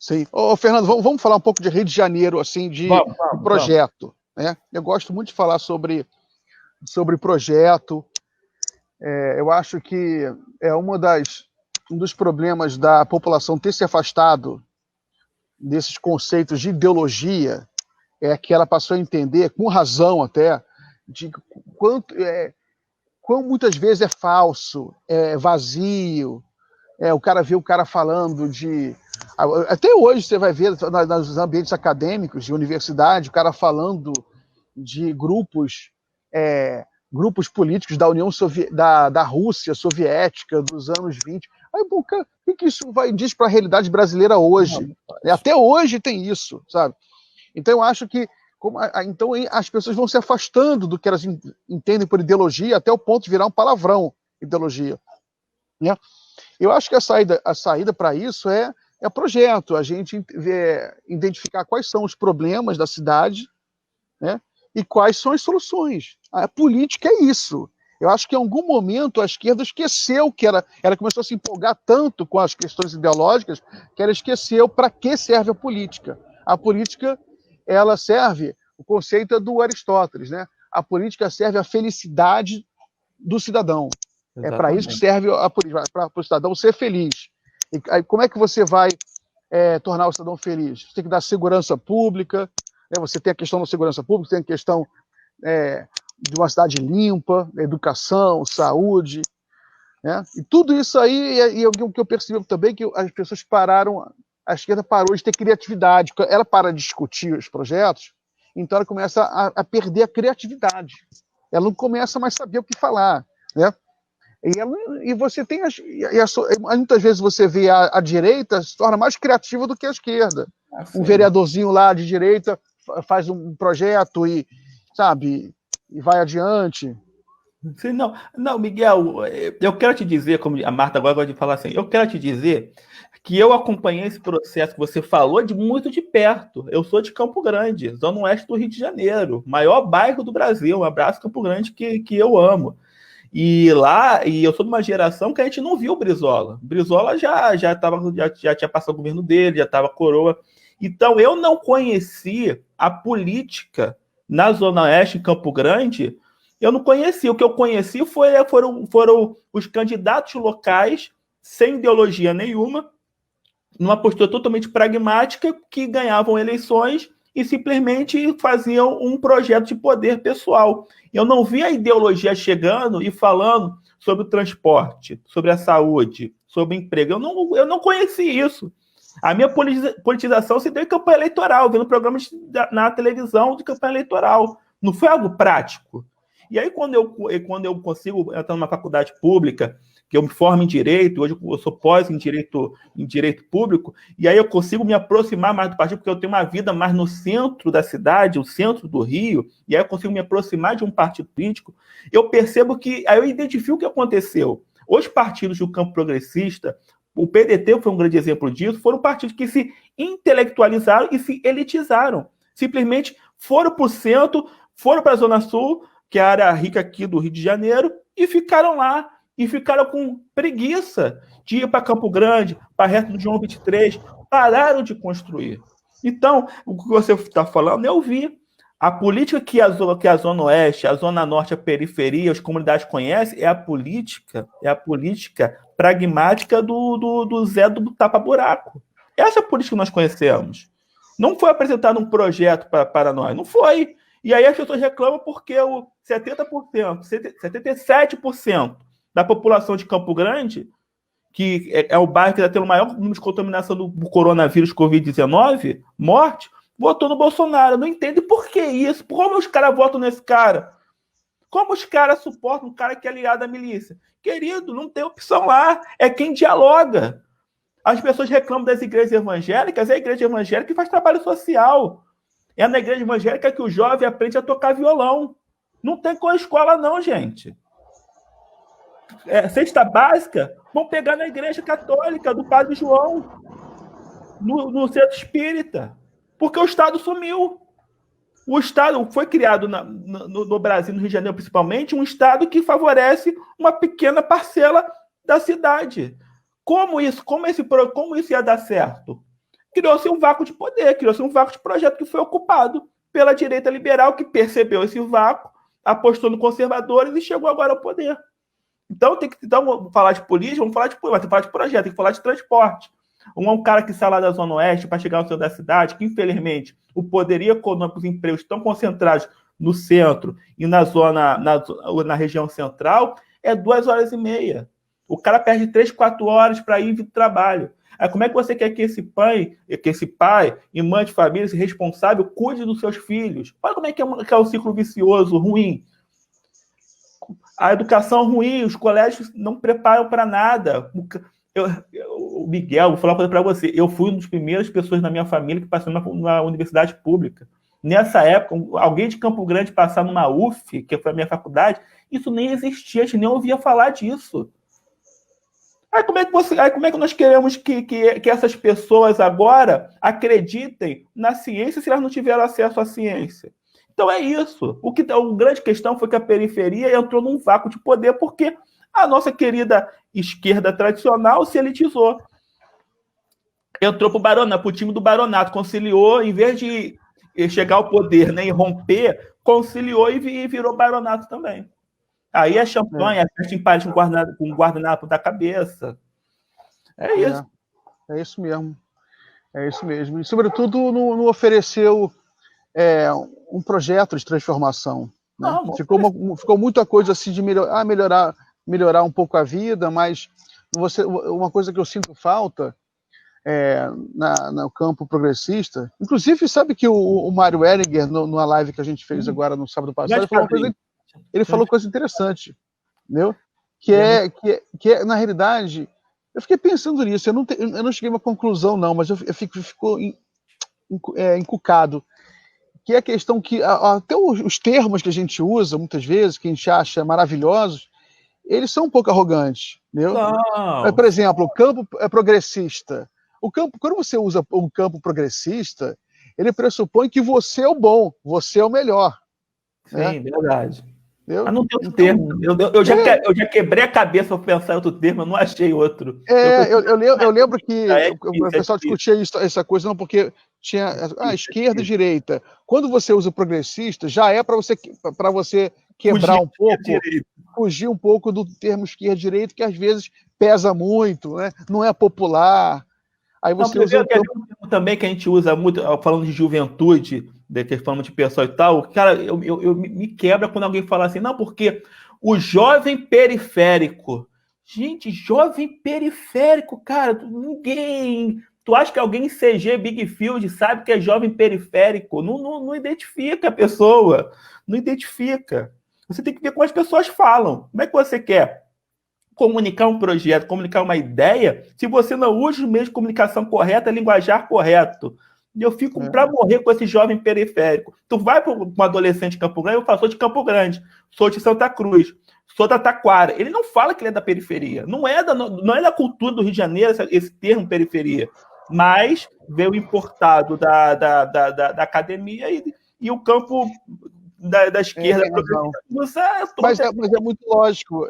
Sim. Ô, Fernando, vamos falar um pouco de Rio de Janeiro, assim, de projeto. Né? Eu gosto muito de falar sobre projeto. Eu acho que é um dos problemas da população ter se afastado desses conceitos de ideologia, é que ela passou a entender, com razão até, de quão muitas vezes é falso, é vazio. O cara vê o cara falando de... Até hoje você vai ver nos ambientes acadêmicos, de universidade, o cara falando de grupos políticos da da Rússia soviética dos anos 20. Aí, pô, cara, o que isso diz para a realidade brasileira hoje? Até hoje tem isso, sabe? Então eu acho que então as pessoas vão se afastando do que elas entendem por ideologia até o ponto de virar um palavrão, ideologia. Né? Eu acho que a saída para isso é projeto, a gente identificar quais são os problemas da cidade, né? E quais são as soluções. A política é isso. Eu acho que em algum momento a esquerda esqueceu que ela começou a se empolgar tanto com as questões ideológicas que ela esqueceu para que serve a política. A política, ela serve, o conceito é do Aristóteles, né? A política serve à felicidade do cidadão. Exatamente. É para isso que serve a política, para o cidadão ser feliz. E aí, como é que você vai tornar o cidadão feliz? Você tem que dar segurança pública, né? Você tem a questão da segurança pública, tem a questão de uma cidade limpa, educação, saúde, né? E tudo isso aí, e o que eu percebi também é que as pessoas pararam, a esquerda parou de ter criatividade, ela para de discutir os projetos, então ela começa a perder a criatividade, ela não começa mais a saber o que falar, né? E você tem muitas vezes você vê a direita se torna mais criativa do que a esquerda. Um vereadorzinho lá de direita faz um projeto e, sabe, e vai adiante. Sim, não, Miguel, eu quero te dizer, como a Marta agora gosta de falar assim, eu quero te dizer que eu acompanhei esse processo que você falou muito de perto. Eu sou de Campo Grande, zona oeste do Rio de Janeiro, maior bairro do Brasil. Um abraço, Campo Grande, que eu amo. E eu sou de uma geração que a gente não viu o Brizola. O Brizola já tinha passado o governo dele, já estava coroa. Então, eu não conheci a política na Zona Oeste, em Campo Grande. Eu não conheci. O que eu conheci foram os candidatos locais, sem ideologia nenhuma, numa postura totalmente pragmática, que ganhavam eleições e simplesmente faziam um projeto de poder pessoal. Eu não vi a ideologia chegando e falando sobre o transporte, sobre a saúde, sobre o emprego. Eu não conheci isso. A minha politização se deu em campanha eleitoral, vendo programas na televisão de campanha eleitoral. Não foi algo prático. E aí, quando eu consigo entrar numa faculdade pública, que eu me formo em Direito, hoje eu sou pós em direito Público, e aí eu consigo me aproximar mais do partido, porque eu tenho uma vida mais no centro da cidade, o centro do Rio, e aí eu consigo me aproximar de um partido político, eu percebo que, aí eu identifico o que aconteceu. Os partidos do campo progressista, o PDT foi um grande exemplo disso, foram partidos que se intelectualizaram e se elitizaram. Simplesmente foram para o centro, foram para a Zona Sul, que é a área rica aqui do Rio de Janeiro, e ficaram lá. E ficaram com preguiça de ir para Campo Grande, para resto do João 23, pararam de construir. Então, o que você está falando, eu vi. A política que a Zona Oeste, a Zona Norte, a periferia, as comunidades conhecem, é a política pragmática do Zé do tapa-buraco. Essa é a política que nós conhecemos. Não foi apresentado um projeto para nós, não foi. E aí as pessoas reclamam porque o 70%, 77% da população de Campo Grande, que é o bairro que está tendo o maior número de contaminação do coronavírus Covid-19, morte, votou no Bolsonaro. Não entende por que isso. Como os caras votam nesse cara? Como os caras suportam um cara que é aliado à milícia? Querido, não tem opção lá. É quem dialoga. As pessoas reclamam das igrejas evangélicas, é a igreja evangélica que faz trabalho social. É na igreja evangélica que o jovem aprende a tocar violão. Não tem com a escola, não, gente. Cesta básica, vão pegar na igreja católica do Padre João, no centro espírita, porque o Estado sumiu. O Estado foi criado no Brasil, no Rio de Janeiro principalmente, um Estado que favorece uma pequena parcela da cidade. Como isso ia dar certo? criou-se um vácuo de poder, criou-se um vácuo de projeto que foi ocupado pela direita liberal, que percebeu esse vácuo, apostou no conservadores e chegou agora ao poder. Então, vamos falar de política, vamos falar de projeto, tem que falar de transporte. Um cara que sai lá da Zona Oeste para chegar ao centro da cidade, que infelizmente o poder econômico, os empregos estão concentrados no centro e na região central, é 2h30. O cara perde 3, 4 horas para ir do trabalho. Aí como é que você quer que esse pai e mãe de família, esse responsável, cuide dos seus filhos? Olha como é que é o ciclo vicioso, ruim. A educação ruim, os colégios não preparam para nada. O Miguel, vou falar uma coisa para você, eu fui uma das primeiras pessoas na minha família que passou numa universidade pública. Nessa época, alguém de Campo Grande passar numa UF, que foi a minha faculdade, isso nem existia, a gente nem ouvia falar disso. Aí como é que nós queremos que essas pessoas agora acreditem na ciência se elas não tiveram acesso à ciência? Então é isso. A grande questão foi que a periferia entrou num vácuo de poder porque a nossa querida esquerda tradicional se elitizou. Entrou pro time do baronato, conciliou, em vez de chegar ao poder, né, e romper, conciliou e virou baronato também. Aí é champanhe, a festa em Paris com um guardanapo da cabeça. É isso. É isso mesmo. É isso mesmo. E, sobretudo, não ofereceu um projeto de transformação. Né? Não, ficou muita coisa assim de melhorar um pouco a vida, mas uma coisa que eu sinto falta no campo progressista, inclusive, sabe que o Mário Eriger, numa live que a gente fez agora no sábado passado, ele falou coisa interessante, entendeu? Que é, na realidade, eu fiquei pensando nisso, eu não cheguei a uma conclusão, não, mas eu ficou encucado, que é a questão que até os termos que a gente usa, muitas vezes, que a gente acha maravilhosos, eles são um pouco arrogantes, entendeu? Por exemplo, o campo progressista. Quando você usa um campo progressista, ele pressupõe que você é o bom, você é o melhor. Sim, né? Verdade. Entendeu? Mas não tem outro termo. Eu já quebrei a cabeça para pensar em outro termo, eu não achei outro. Eu lembro que o pessoal discutia essa coisa, não, porque tinha esquerda e direita. Quando você usa progressista, já é para você quebrar um pouco, fugir um pouco do termo esquerda e direita, que às vezes pesa muito, né? Não é popular. Aí você usa também que a gente usa muito, falando de juventude, falando de pessoal e tal, cara, eu me quebra quando alguém fala assim, não, porque o jovem periférico. Gente, jovem periférico, cara, ninguém... Tu acha que alguém em CG Big Field sabe que é jovem periférico? Não identifica a pessoa, não identifica. Você tem que ver como as pessoas falam. Como é que você quer comunicar um projeto, comunicar uma ideia, se você não usa os meios de comunicação correta, linguajar correto? E eu fico para morrer com esse jovem periférico. Tu vai para um adolescente de Campo Grande, eu falo, sou de Campo Grande, sou de Santa Cruz, sou da Taquara. Ele não fala que ele é da periferia. Não é da cultura do Rio de Janeiro esse termo periferia. Mas veio importado da academia e o campo da esquerda. Mas é muito lógico,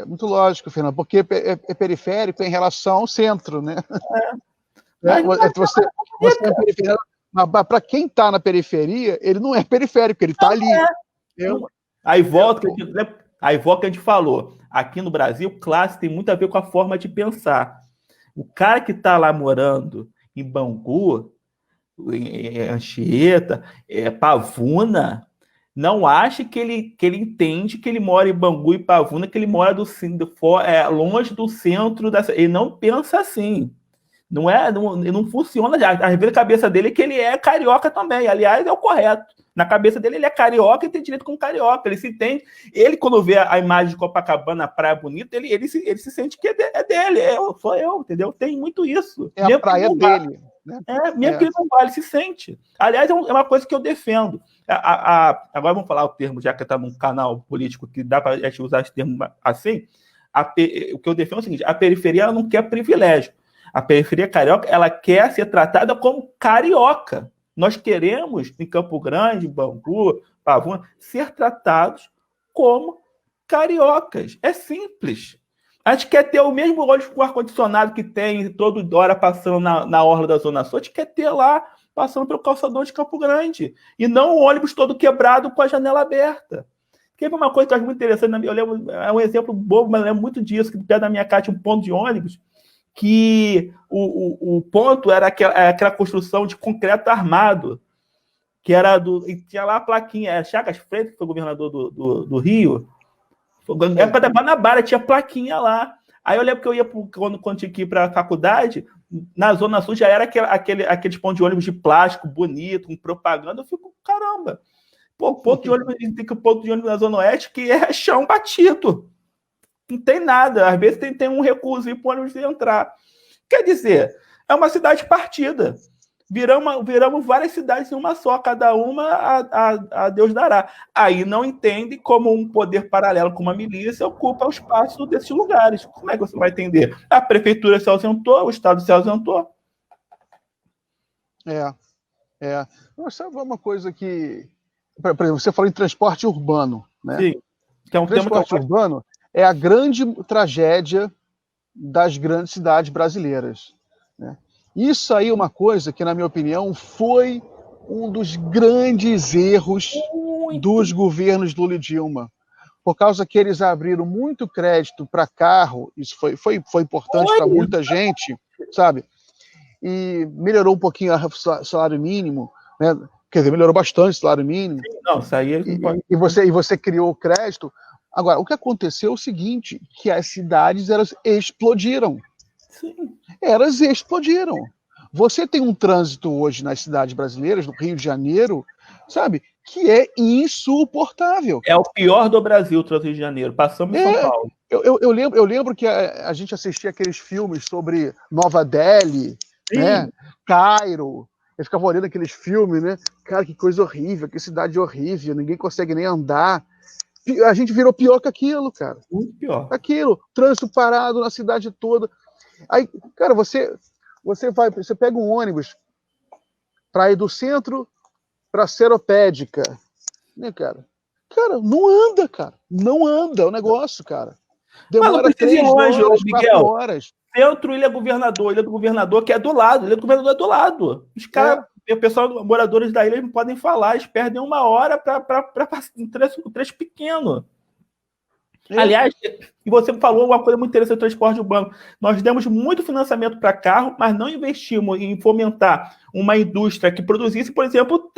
muito lógico, Fernando, porque é periférico em relação ao centro, né? Você é periférico, mas para quem está na periferia, ele não é periférico, ele está ali. Aí volta que a gente falou. Aqui no Brasil, classe tem muito a ver com a forma de pensar. O cara que está lá morando em Bangu, em Anchieta, Pavuna, não acha que ele entende que ele mora em Bangu e Pavuna, que ele mora longe do centro ele não pensa assim. Não funciona. Às vezes a cabeça dele é que ele é carioca também. Aliás, é o correto. Na cabeça dele, ele é carioca e tem direito como carioca. Ele se entende. Ele, quando vê a imagem de Copacabana, a praia bonita, ele se sente que é dele. Sou eu, entendeu? Tem muito isso. A praia dele. Né? Mesmo que ele não vá, ele se sente. Aliás, é uma coisa que eu defendo. Agora vamos falar o termo, já que está num canal político que dá para a gente usar esse termo assim. O que eu defendo é o seguinte: a periferia ela não quer privilégio. A periferia carioca, ela quer ser tratada como carioca. Nós queremos, em Campo Grande, Bangu, Pavuna, ser tratados como cariocas. É simples. A gente quer ter o mesmo ônibus com ar-condicionado que tem toda hora passando na orla da Zona Sul. A gente quer ter lá, passando pelo calçadão de Campo Grande. E não o ônibus todo quebrado com a janela aberta. Que é uma coisa que eu acho muito interessante. Eu lembro, é um exemplo bobo, mas eu lembro muito disso, que perto da minha casa tinha um ponto de ônibus, que o ponto era aquela construção de concreto armado, que era e tinha lá a plaquinha, Chagas Freitas, que foi governador do Rio. Na época da Guanabara, tinha plaquinha lá. Aí eu lembro que eu ia, quando tinha que ir para a faculdade, na Zona Sul já era aqueles pontos de ônibus de plástico, bonito, com propaganda. Eu fico, caramba, pô, ponto de ônibus na Zona Oeste que é chão batido. Não tem nada. Às vezes tem um recuso para o ônibus entrar. Quer dizer, é uma cidade partida. Viramos várias cidades em uma só, cada uma a Deus dará. Aí não entende como um poder paralelo com uma milícia ocupa o espaço desses lugares. Como é que você vai entender? A prefeitura se ausentou, o Estado se ausentou. Sabe uma coisa que... Por exemplo, você falou em transporte urbano, né? Sim, que é um transporte urbano é a grande tragédia das grandes cidades brasileiras, né? Isso aí é uma coisa que, na minha opinião, foi um dos grandes erros dos governos Lula e Dilma. Por causa que eles abriram muito crédito para carro, isso foi importante para muita gente, sabe? E melhorou um pouquinho o salário mínimo, né? Quer dizer, melhorou bastante o salário mínimo. Não, isso aí e você criou o crédito. Agora, o que aconteceu é o seguinte, que as cidades elas explodiram. Sim. Elas explodiram. Você tem um trânsito hoje nas cidades brasileiras, no Rio de Janeiro, sabe, que é insuportável. É o pior do Brasil, o trânsito de Janeiro. Passamos em São Paulo. Eu lembro que a gente assistia aqueles filmes sobre Nova Delhi, né, Cairo. Eu ficava olhando aqueles filmes, né? Cara, que coisa horrível, que cidade horrível, ninguém consegue nem andar. A gente virou pior que aquilo, cara. Muito pior. Aquilo, trânsito parado na cidade toda. Aí, cara, você pega um ônibus para ir do centro para a Seropédica, né, cara? Cara, não anda, cara. Não anda o negócio, cara. Demora 3 horas, 4 horas. Centro, Ilha do Governador, que é do lado. Ilha do Governador é do lado. Os caras, o pessoal, moradores da ilha, não podem falar. Eles perdem 1 hora para um trecho pequeno. Aliás, e você falou uma coisa muito interessante do transporte urbano. Nós demos muito financiamento para carro, mas não investimos em fomentar uma indústria que produzisse, por exemplo,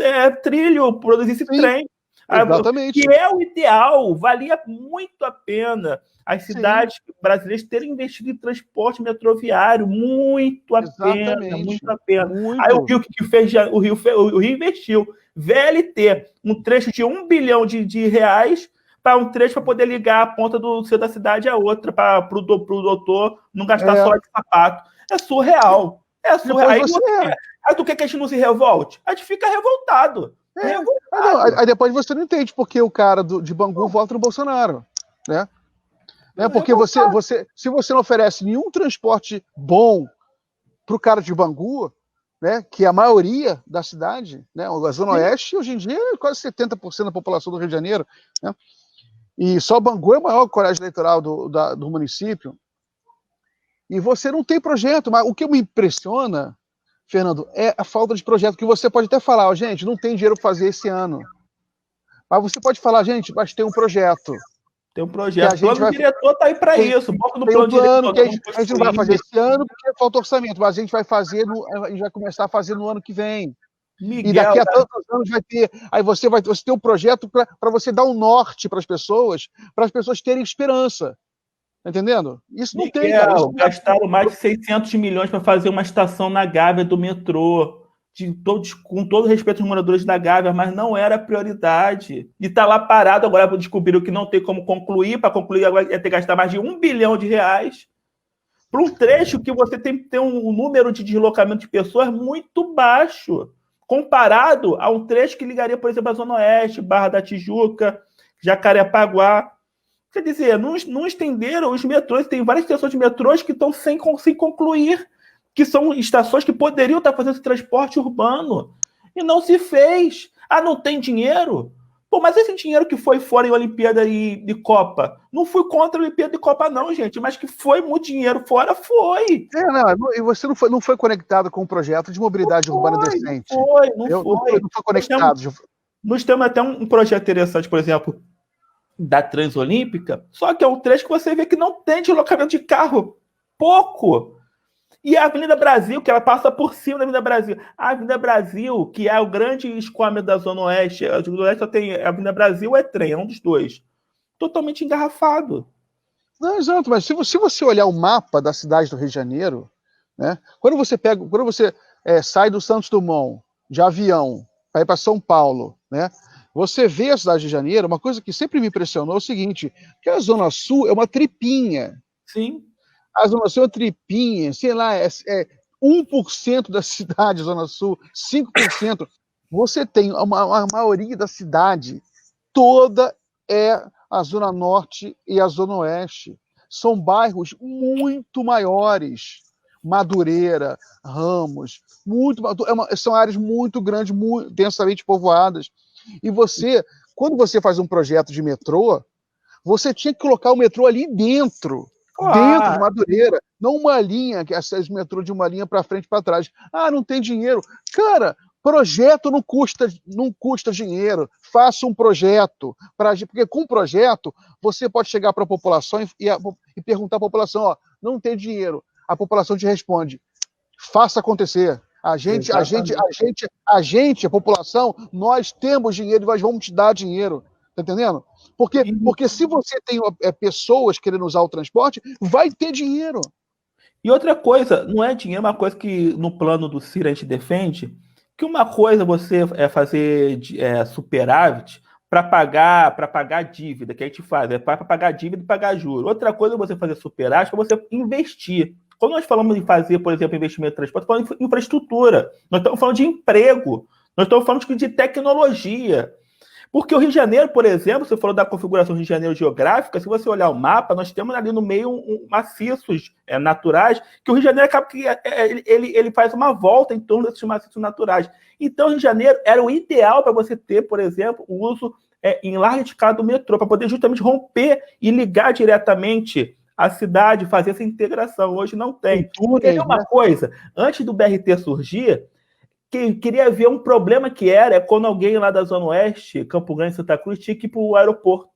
trilho, produzisse trem. Exatamente. Que é o ideal, valia muito a pena as cidades brasileiras terem investido em transporte metroviário, muito a pena, muito a pena. Muito. Aí o Rio que fez, o Rio investiu VLT, um trecho de R$1 bilhão de reais para um trecho para poder ligar a ponta do centro da cidade a outra, para o doutor não gastar só de sapato. É surreal. É surreal. Aí tu quer que a gente não se revolte? A gente fica revoltado. Aí depois você não entende porque o cara de Bangu vota no Bolsonaro, né? Porque se você não oferece nenhum transporte bom para o cara de Bangu, né, que é a maioria da cidade, né, a Zona Oeste, hoje em dia, é quase 70% da população do Rio de Janeiro, né? E só Bangu é o maior colégio eleitoral do município. E você não tem projeto. Mas o que me impressiona, Fernando, é a falta de projeto, que você pode até falar, gente, não tem dinheiro para fazer esse ano. Mas você pode falar, gente, mas tem um projeto. Tem um projeto. O plano diretor está aí para isso. Tem um plano que a gente não vai fazer esse ano porque falta orçamento, mas a gente vai fazer, a gente vai começar a fazer no ano que vem. Miguel, e daqui a tantos anos vai ter. Aí você tem um projeto para você dar um norte para as pessoas terem esperança. Tá entendendo? Isso não tem, cara. Gastaram mais de 600 milhões para fazer uma estação na Gávea do metrô. Com todo respeito aos moradores da Gávea, mas não era prioridade. E está lá parado agora, descobriram que não tem como concluir. Para concluir, agora ia ter que gastar mais de R$1 bilhão para um trecho que você tem que ter um número de deslocamento de pessoas muito baixo, comparado a um trecho que ligaria, por exemplo, a Zona Oeste, Barra da Tijuca, Jacarepaguá. Quer dizer, não estenderam os metrôs. Tem várias estações de metrôs que estão sem concluir, que são estações que poderiam estar fazendo esse transporte urbano. E não se fez. Não tem dinheiro? Pô, mas esse dinheiro que foi fora em Olimpíada e de Copa, não fui contra a Olimpíada e Copa não, gente, mas que foi muito dinheiro fora, foi. E você não foi conectado com um projeto de mobilidade urbana decente. Não foi conectado. Nós temos até um projeto interessante, por exemplo, da Transolímpica, só que é um trecho que você vê que não tem deslocamento de carro. Pouco. E a Avenida Brasil, que ela passa por cima da Avenida Brasil. A Avenida Brasil, que é o grande escoamento da Zona Oeste, a Zona Oeste só tem a Avenida Brasil ou é trem, é um dos dois. Totalmente engarrafado. Não, exato, mas se você olhar o mapa da cidade do Rio de Janeiro, né, quando você sai do Santos Dumont de avião para ir para São Paulo, né, você vê a cidade de Janeiro, uma coisa que sempre me impressionou é o seguinte, que a Zona Sul é uma tripinha. Sim. A Zona Sul é uma tripinha, sei lá, 1% da cidade, Zona Sul, 5%. Você tem a maioria da cidade, toda é a Zona Norte e a Zona Oeste. São bairros muito maiores. Madureira, Ramos, são áreas muito grandes, muito densamente povoadas. E quando você faz um projeto de metrô, você tinha que colocar o metrô ali dentro de Madureira, não uma linha, que essas metrô de uma linha para frente e para trás. Ah, não tem dinheiro. Cara, projeto não custa dinheiro. Faça um projeto. Porque com projeto, você pode chegar para a população e perguntar à população, ó, não tem dinheiro. A população te responde, faça acontecer. A população, nós temos dinheiro e nós vamos te dar dinheiro. Tá entendendo? Porque se você tem pessoas querendo usar o transporte, vai ter dinheiro. E outra coisa, não é dinheiro, uma coisa que no plano do Ciro a gente defende, que uma coisa você fazer superávit para pagar dívida, que a gente faz, para pagar dívida e pagar juros. Outra coisa é você fazer superávit para você investir. Quando nós falamos de fazer, por exemplo, investimento em transporte, nós estamos falando de infraestrutura, nós estamos falando de emprego, nós estamos falando de tecnologia. Porque o Rio de Janeiro, por exemplo, você falou da configuração do Rio de Janeiro geográfica, se você olhar o mapa, nós temos ali no meio maciços naturais, que o Rio de Janeiro acaba que ele faz uma volta em torno desses maciços naturais. Então, o Rio de Janeiro era o ideal para você ter, por exemplo, o uso em larga escala do metrô, para poder justamente romper e ligar diretamente a cidade, fazer essa integração. Hoje não tem. Porque uma coisa, antes do BRT surgir, queria ver um problema que era quando alguém lá da Zona Oeste, Campo Grande, Santa Cruz, tinha que ir para o aeroporto.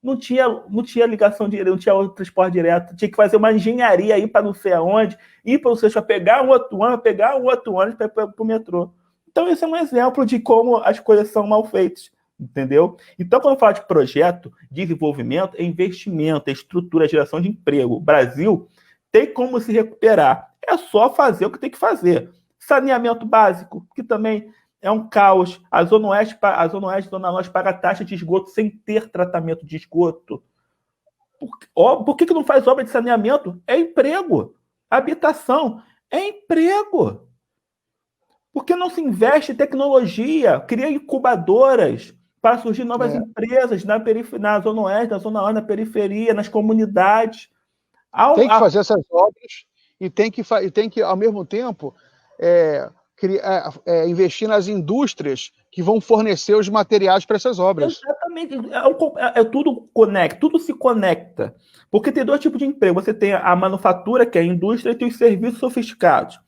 Não tinha ligação direta, não tinha transporte direto, tinha que fazer uma engenharia aí para não sei aonde, ir para você pegar um outro ônibus, para ir para o metrô. Então, esse é um exemplo de como as coisas são mal feitas, entendeu? Então, quando eu falo de projeto, desenvolvimento, é investimento, é estrutura, é geração de emprego. O Brasil tem como se recuperar. É só fazer o que tem que fazer. Saneamento básico, que também é um caos. A Zona Oeste e a Zona Norte paga taxa de esgoto sem ter tratamento de esgoto. Por que não faz obra de saneamento? É emprego. Habitação é emprego. Por que não se investe em tecnologia? Cria incubadoras para surgir novas empresas na Zona Oeste, na Zona Norte, na periferia, nas comunidades. Tem que fazer essas obras e tem que ao mesmo tempo, investir nas indústrias que vão fornecer os materiais para essas obras. Exatamente. Tudo conecta, tudo se conecta. Porque tem dois tipos de emprego. Você tem a manufatura, que é a indústria, e tem os serviços sofisticados.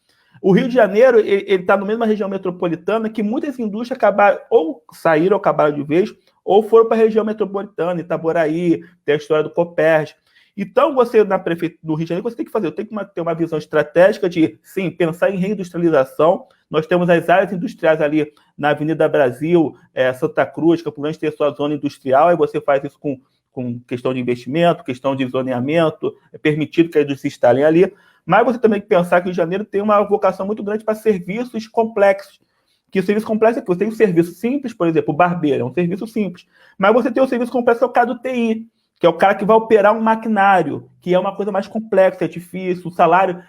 O Rio de Janeiro ele está na mesma região metropolitana que muitas indústrias acabaram, ou saíram, ou acabaram de vez, ou foram para a região metropolitana, Itaboraí, tem a história do Copérgia. Então, você, na prefeitura do Rio de Janeiro, você tem que fazer, tem que ter uma visão estratégica de, sim, pensar em reindustrialização. Nós temos as áreas industriais ali na Avenida Brasil, Santa Cruz, Campo Grande tem a sua zona industrial, aí você faz isso com questão de investimento, questão de zoneamento, é permitido que a indústria instalem ali. Mas você também tem que pensar que o Rio de Janeiro tem uma vocação muito grande para serviços complexos. Que o serviço complexo é que você tem um serviço simples, por exemplo, o barbeiro, é um serviço simples. Mas você tem o serviço complexo, que é o caso do TI, que é o cara que vai operar um maquinário, que é uma coisa mais complexa, é difícil, o salário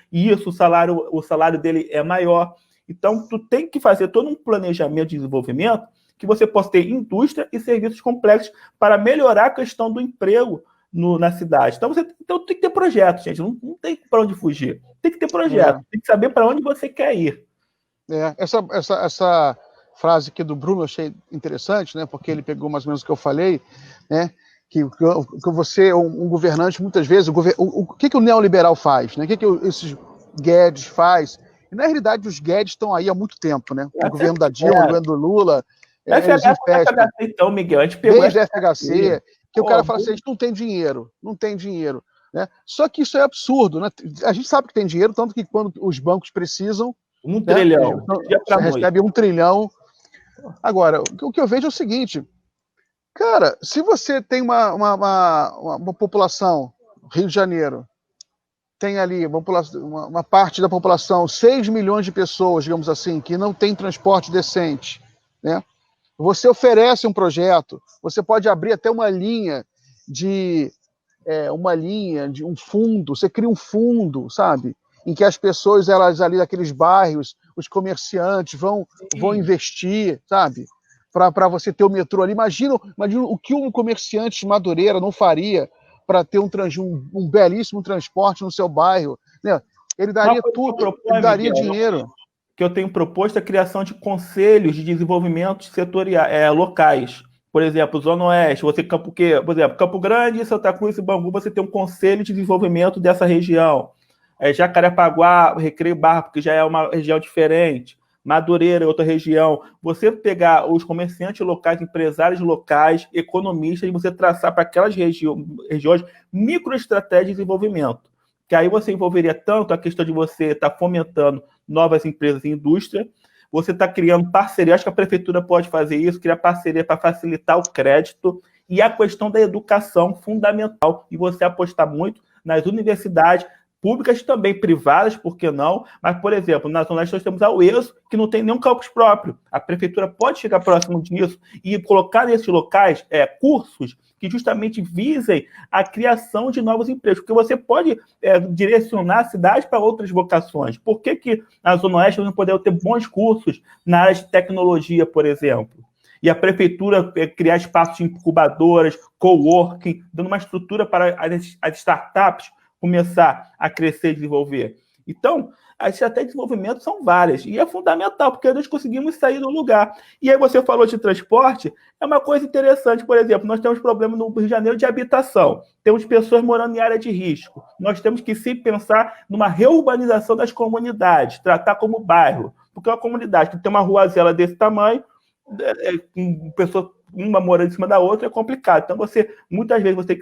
dele é maior. Então, tu tem que fazer todo um planejamento de desenvolvimento que você possa ter indústria e serviços complexos para melhorar a questão do emprego na cidade. Então tem que ter projeto, gente. Não tem para onde fugir. Tem que ter projeto. Tem que saber para onde você quer ir. frase aqui do Bruno, eu achei interessante, né? Porque ele pegou mais ou menos o que eu falei, né? Que você, um governante, muitas vezes, o que o neoliberal faz, né? O que esses Guedes faz? E, na realidade, os Guedes estão aí há muito tempo, né? O governo da Dilma, o governo do Lula, eles investem. Então, Miguel, a gente pegou desde a FHC, que o cara fala assim, a gente não tem dinheiro, não tem dinheiro. Né? Só que isso é absurdo. Né? A gente sabe que tem dinheiro, tanto que quando os bancos precisam, 1 trilhão, recebe 1 trilhão. Agora, o que eu vejo é o seguinte, cara, se você tem uma população, Rio de Janeiro, tem ali uma parte da população, 6 milhões de pessoas, digamos assim, que não tem transporte decente, né? Você oferece um projeto, você pode abrir até uma linha de um fundo, você cria um fundo, sabe? Em que as pessoas, elas ali daqueles bairros, os comerciantes vão investir, sabe? Para você ter o metrô ali. Imagina o que um comerciante de Madureira não faria para ter um belíssimo transporte no seu bairro, né? Ele daria tudo, ele daria dinheiro. Que eu tenho proposto a criação de conselhos de desenvolvimento setoriais, locais. Por exemplo, Zona Oeste, por exemplo, Campo Grande, Santa Cruz e Bangu, você tem um conselho de desenvolvimento dessa região. Jacarepaguá, Recreio Barra, porque já é uma região diferente. Madureira, outra região. Você pegar os comerciantes locais, empresários locais, economistas, e você traçar para aquelas regiões microestratégias de desenvolvimento. Que aí você envolveria tanto a questão de você estar fomentando novas empresas e indústria, você está criando parceria, acho que a prefeitura pode fazer isso, criar parceria para facilitar o crédito, e a questão da educação fundamental, e você apostar muito nas universidades públicas também, privadas, por que não? Mas, por exemplo, na Zona Leste nós temos a UESO, que não tem nenhum campus próprio. A prefeitura pode chegar próximo disso e colocar nesses locais cursos que justamente visem a criação de novos empregos, porque você pode direcionar a cidade para outras vocações. Por que na Zona Oeste não poderia ter bons cursos na área de tecnologia, por exemplo? E a prefeitura criar espaços de incubadoras, coworking, dando uma estrutura para as startups começar a crescer e desenvolver. Então, as estratégias de desenvolvimento são várias, e é fundamental, porque nós conseguimos sair do lugar. E aí você falou de transporte, é uma coisa interessante, por exemplo, nós temos problema no Rio de Janeiro de habitação, temos pessoas morando em área de risco, nós temos que sim pensar numa reurbanização das comunidades, tratar como bairro, porque uma comunidade que tem uma ruazela desse tamanho, com pessoa uma morando em cima da outra, é complicado. Então, muitas vezes, você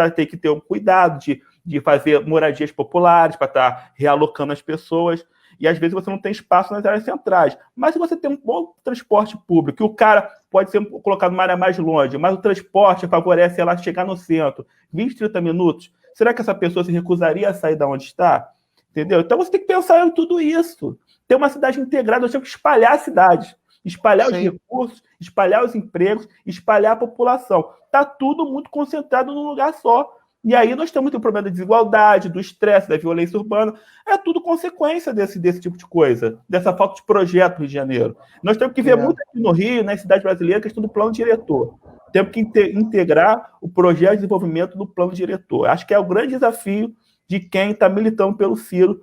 tem que ter um cuidado de fazer moradias populares para estar realocando as pessoas, e às vezes você não tem espaço nas áreas centrais. Mas se você tem um bom transporte público, que o cara pode ser colocado numa área mais longe, mas o transporte favorece ela chegar no centro, 20, 30 minutos, será que essa pessoa se recusaria a sair de onde está? Entendeu? Então você tem que pensar em tudo isso. Ter uma cidade integrada, nós temos que espalhar as cidades, espalhar os recursos, espalhar os empregos, espalhar a população. Está tudo muito concentrado num lugar só. E aí nós temos o problema da desigualdade, do estresse, da violência urbana. É tudo consequência desse tipo de coisa, dessa falta de projeto no Rio de Janeiro. Nós temos que ver muito aqui no Rio, nas cidades brasileiras, a questão do plano diretor. Temos que integrar o projeto de desenvolvimento do plano diretor. Acho que é o grande desafio de quem está militando pelo Ciro,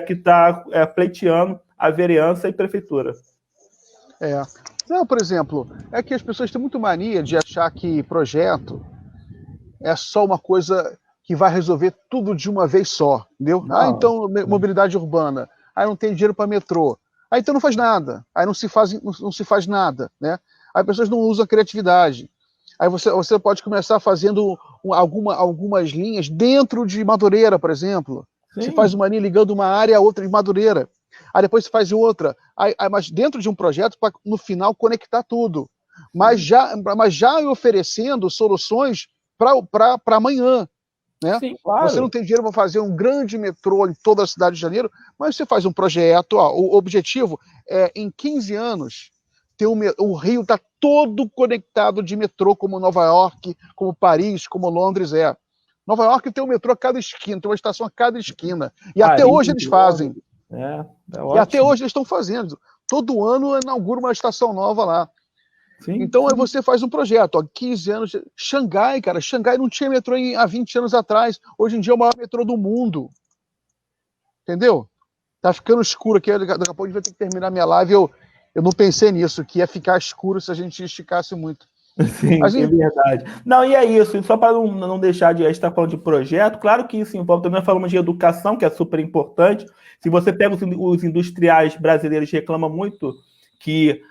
que está pleiteando a vereança e prefeitura. Não, por exemplo, é que as pessoas têm muito mania de achar que projeto é só uma coisa que vai resolver tudo de uma vez só, entendeu? Não. Então, mobilidade urbana. Aí não tem dinheiro para metrô. Aí então não faz nada. Aí não se faz nada, né? Aí as pessoas não usam a criatividade. Aí você pode começar fazendo algumas linhas dentro de Madureira, por exemplo. Sim. Você faz uma linha ligando uma área a outra de Madureira. Aí depois você faz outra. Mas dentro de um projeto para, no final, conectar tudo. Mas já oferecendo soluções para amanhã. Né? Sim, claro. Você não tem dinheiro para fazer um grande metrô em toda a cidade de Janeiro, mas você faz um projeto. O objetivo é, em 15 anos, o Rio está todo conectado de metrô, como Nova York, como Paris, como Londres é. Nova York tem um metrô a cada esquina, tem uma estação a cada esquina. E até hoje eles fazem. E até hoje eles estão fazendo. Todo ano inaugura uma estação nova lá. Sim, então, aí você faz um projeto, 15 anos. Xangai, cara, Xangai não tinha metrô há 20 anos atrás. Hoje em dia é o maior metrô do mundo. Entendeu? Tá ficando escuro aqui, daqui a pouco a gente vai ter que terminar minha live. Eu Eu não pensei nisso, que ia ficar escuro se a gente esticasse muito. Sim, é verdade. Não, e é isso, só para não deixar de estar falando de projeto, claro que isso envolve, também falamos de educação, que é super importante. Se você pega os industriais brasileiros, reclamam muito que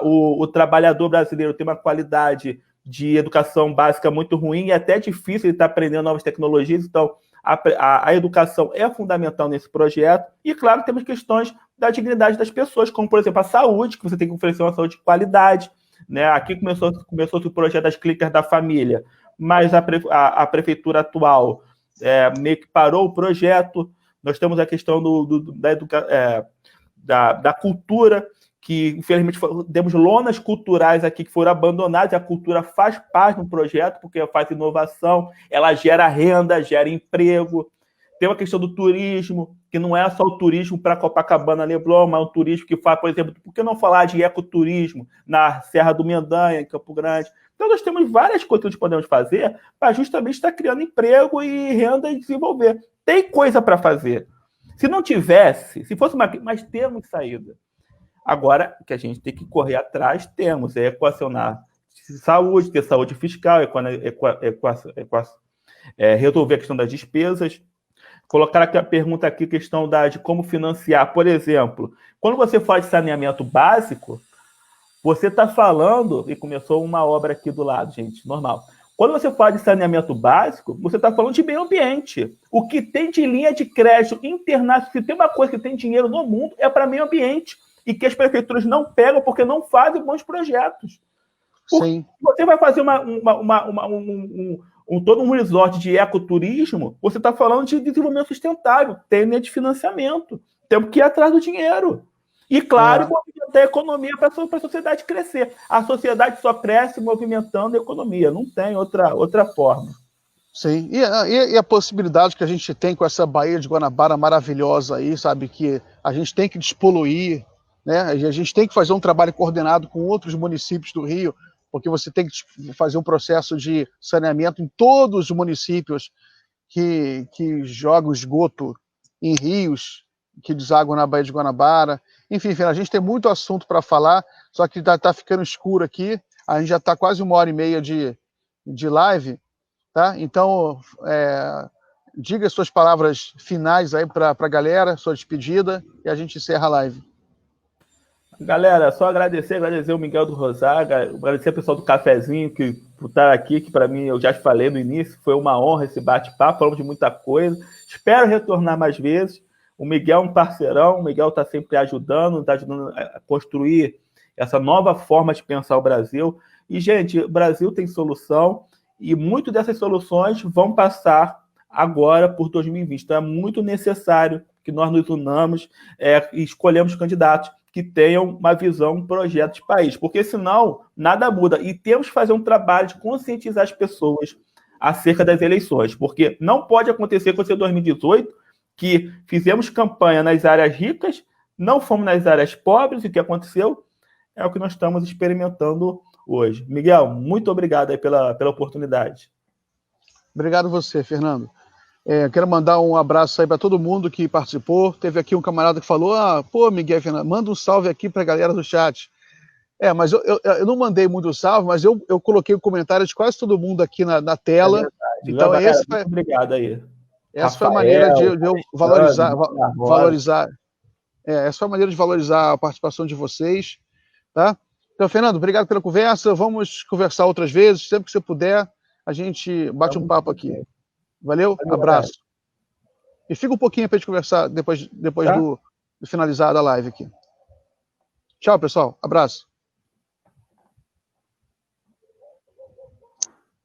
o trabalhador brasileiro tem uma qualidade de educação básica muito ruim, e é até difícil ele estar aprendendo novas tecnologias, então a educação é fundamental nesse projeto, e claro, temos questões da dignidade das pessoas, como por exemplo a saúde, que você tem que oferecer uma saúde de qualidade, né? Aqui começou o projeto das clínicas da família, mas a prefeitura atual meio que parou o projeto. Nós temos a questão da cultura, que infelizmente temos lonas culturais aqui que foram abandonadas, e a cultura faz parte do projeto, porque faz inovação, ela gera renda, gera emprego. Tem a questão do turismo, que não é só o turismo para Copacabana, Leblon, mas o turismo que faz, por exemplo, por que não falar de ecoturismo na Serra do Mendanha, em Campo Grande? Então, nós temos várias coisas que nós podemos fazer para justamente estar criando emprego e renda e desenvolver. Tem coisa para fazer. Se não tivesse, se fosse mas temos saída. Agora, o que a gente tem que correr atrás, temos, equacionar saúde, ter saúde fiscal, resolver a questão das despesas. Colocar aqui a pergunta aqui, questão de como financiar. Por exemplo, quando você fala de saneamento básico, você está falando, e começou uma obra aqui do lado, gente, normal. Quando você fala de saneamento básico, você está falando de meio ambiente. O que tem de linha de crédito internacional, se tem uma coisa que tem dinheiro no mundo, é para meio ambiente. E que as prefeituras não pegam porque não fazem bons projetos. Sim. Você vai fazer todo um resort de ecoturismo, você está falando de desenvolvimento sustentável, tem linha de financiamento, temos que ir atrás do dinheiro. E, claro, movimentar a economia para a sociedade crescer. A sociedade só cresce movimentando a economia, não tem outra forma. Sim, e a possibilidade que a gente tem com essa Baía de Guanabara maravilhosa aí, sabe, que a gente tem que despoluir, né? A gente tem que fazer um trabalho coordenado com outros municípios do Rio, porque você tem que fazer um processo de saneamento em todos os municípios que jogam esgoto em rios, que desaguam na Baía de Guanabara. Enfim, a gente tem muito assunto para falar, só que tá ficando escuro aqui, a gente já está quase 1h30 de live, tá? Então, diga suas palavras finais aí para a galera, sua despedida, e a gente encerra a live. Galera, só agradecer o Miguel do Rosaga, agradecer ao pessoal do Cafezinho por estar aqui, que para mim, eu já falei no início, foi uma honra esse bate-papo, falamos de muita coisa. Espero retornar mais vezes. O Miguel é um parceirão, o Miguel está sempre ajudando a construir essa nova forma de pensar o Brasil. E, gente, o Brasil tem solução, e muitas dessas soluções vão passar agora por 2020. Então, é muito necessário que nós nos unamos e escolhemos candidatos que tenham uma visão, um projeto de país, porque senão nada muda. E temos que fazer um trabalho de conscientizar as pessoas acerca das eleições, porque não pode acontecer com esse 2018, que fizemos campanha nas áreas ricas, não fomos nas áreas pobres, e o que aconteceu é o que nós estamos experimentando hoje. Miguel, muito obrigado aí pela oportunidade. Obrigado você, Fernando. Quero mandar um abraço aí para todo mundo que participou. Teve aqui um camarada que falou: pô, Miguel, Fernando, manda um salve aqui para a galera do chat. Mas eu não mandei muito salve, mas eu coloquei o comentário de quase todo mundo aqui na tela. Então, muito obrigado aí. Essa foi a maneira de eu valorizar. Essa foi a maneira de valorizar a participação de vocês, tá? Então, Fernando, obrigado pela conversa. Vamos conversar outras vezes, sempre que você puder, a gente bate um papo aqui. Valeu, abraço. E fica um pouquinho para a gente conversar depois do finalizar da live aqui. Tchau, pessoal. Abraço.